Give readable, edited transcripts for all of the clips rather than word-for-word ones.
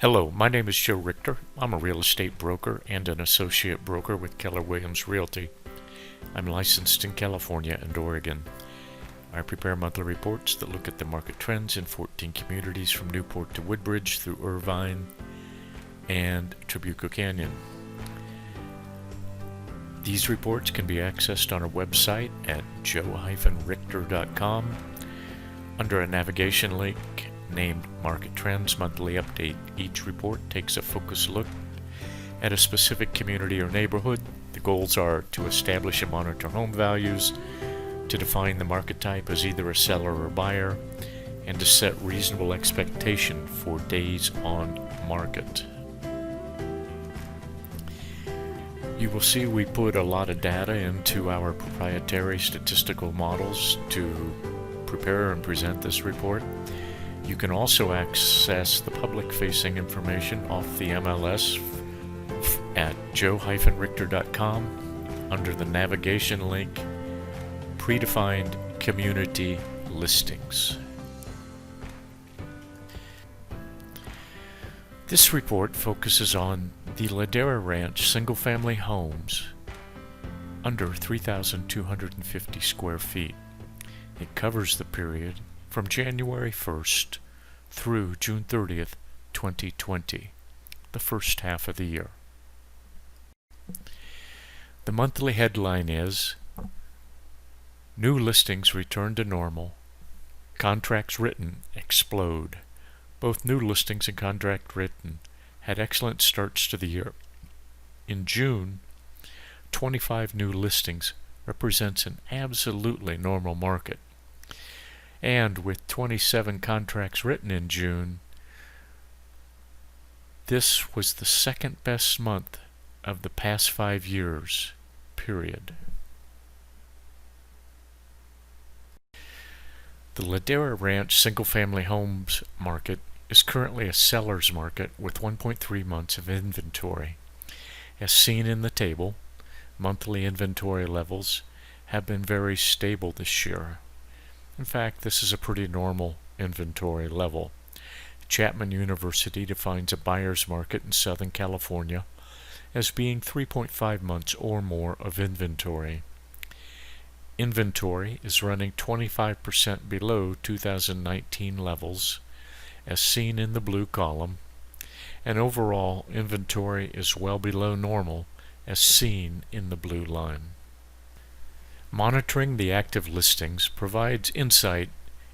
Hello, my name is Joe Richter. I'm a real estate broker and an associate broker with Keller Realty. I'm licensed in California and Oregon. I prepare monthly reports that look at the market trends in 14 communities from Newport to Woodbridge through Irvine and Trabuco Canyon. These reports can be accessed on our website at joe-richter.com under a navigation link named Market Trends Monthly Update. Each report takes a focused look at a specific community or neighborhood. The goals are to establish and monitor home values, to define the market type as either a seller or buyer, and to set reasonable expectation for days on market. You will see we put a lot of data into our proprietary statistical models to prepare and present this report. You can also access the public-facing information off the MLS at joe-richter.com under the navigation link Predefined Community Listings. This report focuses on the Ladera Ranch single-family homes under 3,250 square feet. It covers the period from January 1st through June 30th, 2020, the first half of the year. The monthly headline is New Listings Return to Normal, Contracts Written Explode. Both new listings and contract written had excellent starts to the year. In June, 25 new listings represents an absolutely normal market. And with 27 contracts written in June, this was the second best month of the past 5 years, period. The Ladera Ranch single-family homes market is currently a seller's market with 1.3 months of inventory. As seen in the table, monthly inventory levels have been very stable this year. In fact, this is a pretty normal inventory level. Chapman University defines a buyer's market in Southern California as being 3.5 months or more of inventory. Inventory is running 25% below 2019 levels, as seen in the blue column, and overall inventory is well below normal, as seen in the blue line. Monitoring the active listings provides insight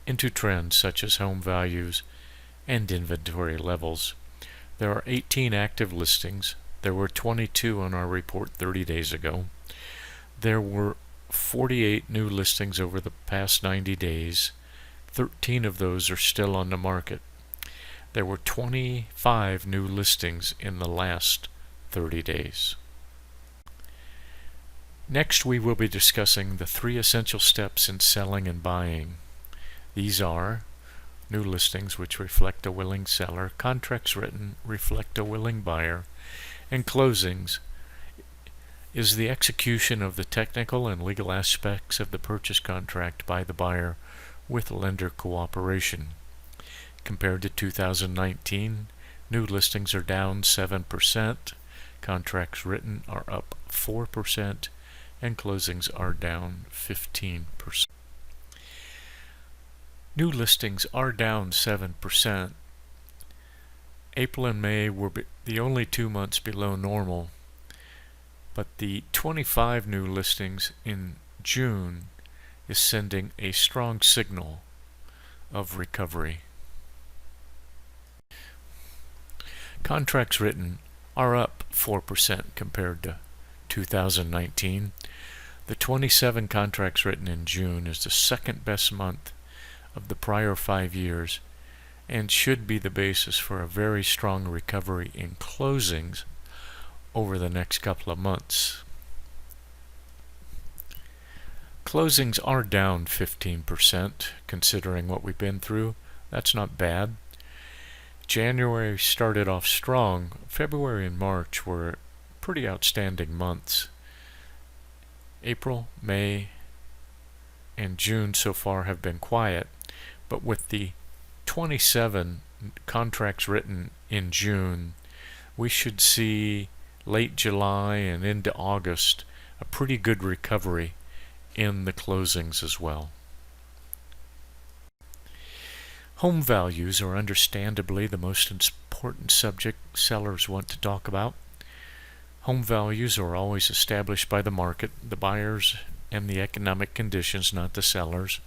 into trends such as home values and inventory levels. There are 18 active listings. There were 22 on our report 30 days ago. There were 48 new listings over the past 90 days. 13 of those are still on the market. There were 25 new listings in the last 30 days. Next, we will be discussing the 3 essential steps in selling and buying. These are new listings, which reflect a willing seller, contracts written reflect a willing buyer, and closings is the execution of the technical and legal aspects of the purchase contract by the buyer with lender cooperation. Compared to 2019, new listings are down 7%, contracts written are up 4%, and closings are down 15%. New listings are down 7%. April and May were the only 2 months below normal, but the 25 new listings in June is sending a strong signal of recovery. Contracts written are up 4% compared to 2019. The 27 contracts written in June is the second best month of the prior 5 years and should be the basis for a very strong recovery in closings over the next couple of months. Closings are down 15% considering what we've been through. That's not bad. January started off strong. February and March were pretty outstanding months. April, May, and June so far have been quiet, but with the 27 contracts written in June, we should see late July and into August a pretty good recovery in the closings as well. Home values are understandably the most important subject sellers want to talk about. Home values are always established by the market, the buyers, and the economic conditions, not the sellers.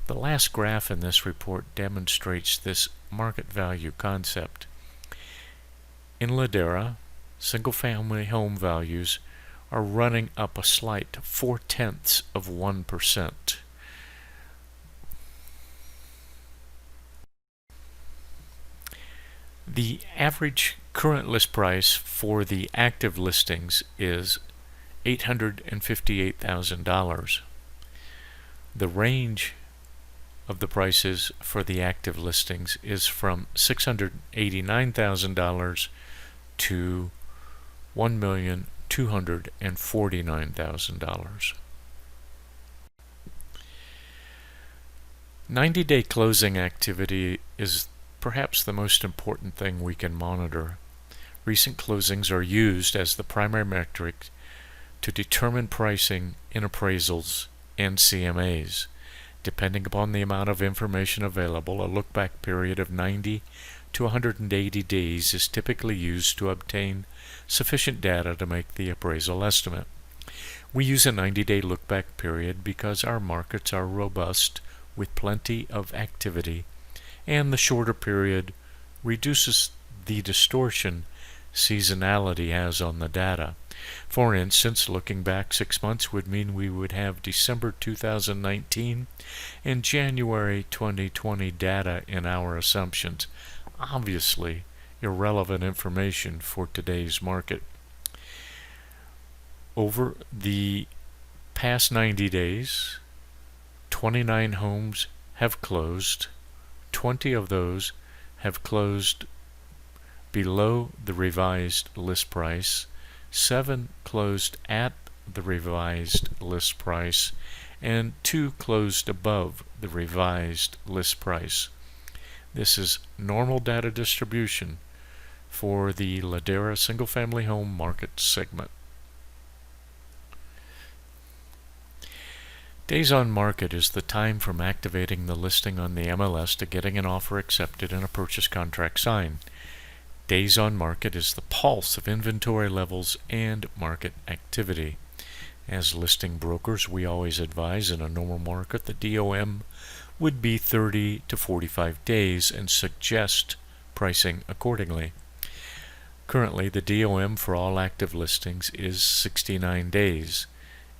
The last graph in this report demonstrates this market value concept. In Ladera, single-family home values are running up a slight 0.4%. The average current list price for the active listings is $858,000. The range of the prices for the active listings is from $689,000 to $1,249,000. 90-day closing activity is perhaps the most important thing we can monitor. Recent closings are used as the primary metric to determine pricing in appraisals and CMAs. Depending upon the amount of information available, a look-back period of 90 to 180 days is typically used to obtain sufficient data to make the appraisal estimate. We use a 90-day look-back period because our markets are robust with plenty of activity, and the shorter period reduces the distortion seasonality has on the data. For instance, looking back 6 months would mean we would have December 2019 and January 2020 data in our assumptions. Obviously, irrelevant information for today's market. Over the past 90 days, 29 homes have closed. 20 of those have closed below the revised list price, 7 closed at the revised list price, and 2 closed above the revised list price. This is normal data distribution for the Ladera single-family home market segment. Days on market is the time from activating the listing on the MLS to getting an offer accepted and a purchase contract signed. Days on market is the pulse of inventory levels and market activity. As listing brokers, we always advise in a normal market the DOM would be 30 to 45 days and suggest pricing accordingly. Currently, the DOM for all active listings is 69 days.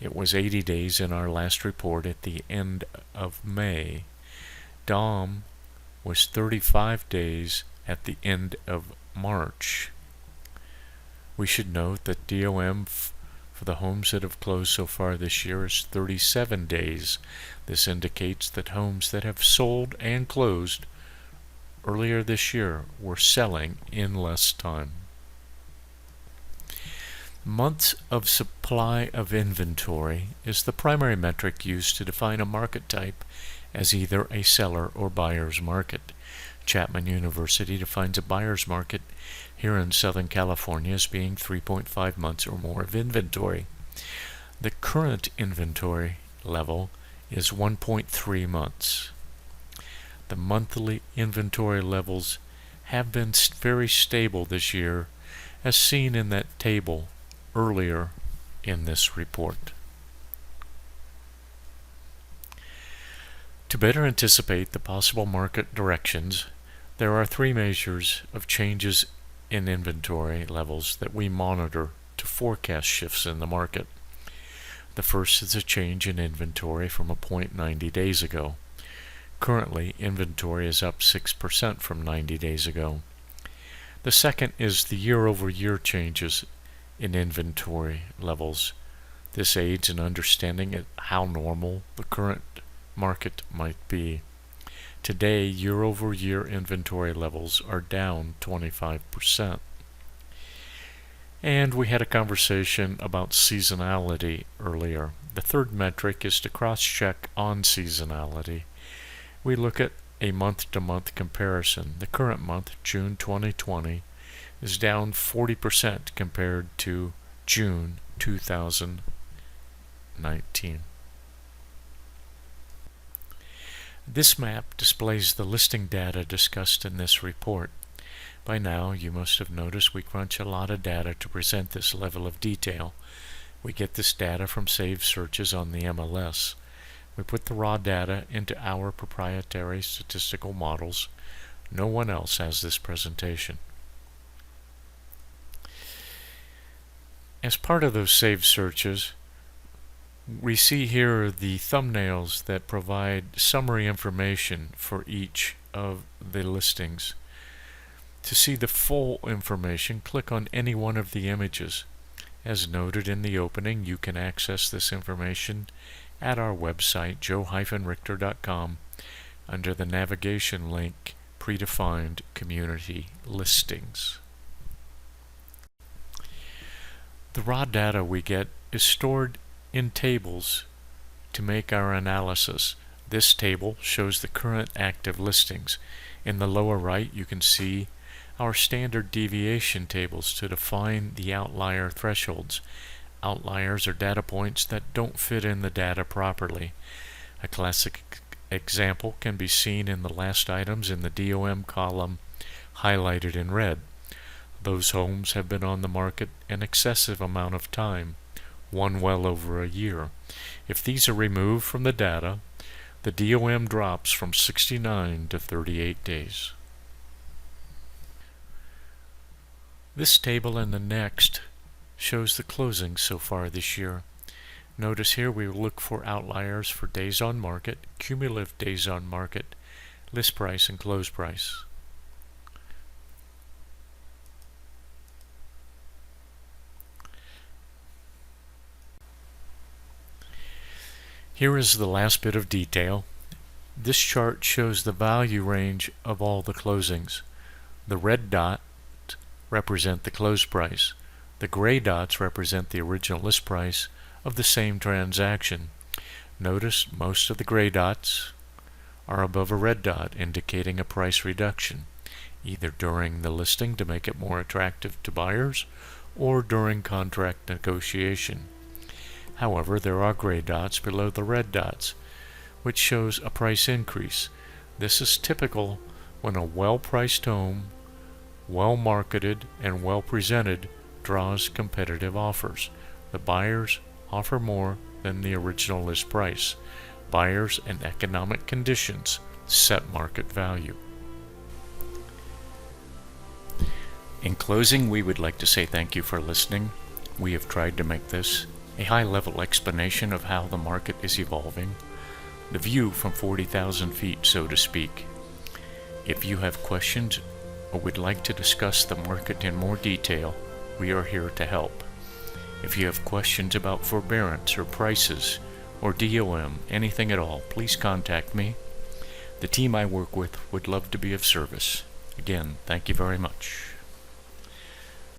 It was 80 days in our last report at the end of May. DOM was 35 days at the end of March. We should note that DOM for the homes that have closed so far this year is 37 days. This indicates that homes that have sold and closed earlier this year were selling in less time. Months of supply of inventory is the primary metric used to define a market type as either a seller or buyer's market. Chapman University defines a buyer's market here in Southern California as being 3.5 months or more of inventory. The current inventory level is 1.3 months. The monthly inventory levels have been very stable this year, as seen in that table earlier in this report. To better anticipate the possible market directions, there are 3 measures of changes in inventory levels that we monitor to forecast shifts in the market. The first is a change in inventory from a point 90 days ago. Currently, inventory is up 6% from 90 days ago. The second is the year-over-year changes in inventory levels. This aids in understanding how normal the current market might be. Today, year-over-year inventory levels are down 25%. And we had a conversation about seasonality earlier. The third metric is to cross-check on seasonality. We look at a month-to-month comparison. The current month, June 2020, is down 40% compared to June 2019. This map displays the listing data discussed in this report. By now, you must have noticed we crunch a lot of data to present this level of detail. We get this data from saved searches on the MLS. We put the raw data into our proprietary statistical models. No one else has this presentation. As part of those saved searches, we see here the thumbnails that provide summary information for each of the listings. To see the full information, click on any one of the images. As noted in the opening, you can access this information at our website, joe-richter.com, under the navigation link Predefined Community Listings. The raw data we get is stored in tables to make our analysis. This table shows the current active listings. In the lower right, you can see our standard deviation tables to define the outlier thresholds. Outliers are data points that don't fit in the data properly. A classic example can be seen in the last items in the DOM column highlighted in red. Those homes have been on the market an excessive amount of time, one well over a year. If these are removed from the data, the DOM drops from 69 to 38 days. This table and the next shows the closings so far this year. Notice here we will look for outliers for days on market, cumulative days on market, list price, and close price. Here is the last bit of detail. This chart shows the value range of all the closings. The red dots represent the close price. The gray dots represent the original list price of the same transaction. Notice most of the gray dots are above a red dot, indicating a price reduction, either during the listing to make it more attractive to buyers or during contract negotiation. However, there are gray dots below the red dots, which shows a price increase. This is typical when a well-priced home, well-marketed, and well-presented draws competitive offers. The buyers offer more than the original list price. Buyers and economic conditions set market value. In closing, we would like to say thank you for listening. We have tried to make this a high-level explanation of how the market is evolving, the view from 40,000 feet, so to speak. If you have questions or would like to discuss the market in more detail, we are here to help. If you have questions about forbearance or prices or DOM, anything at all, please contact me. The team I work with would love to be of service. Again, thank you very much.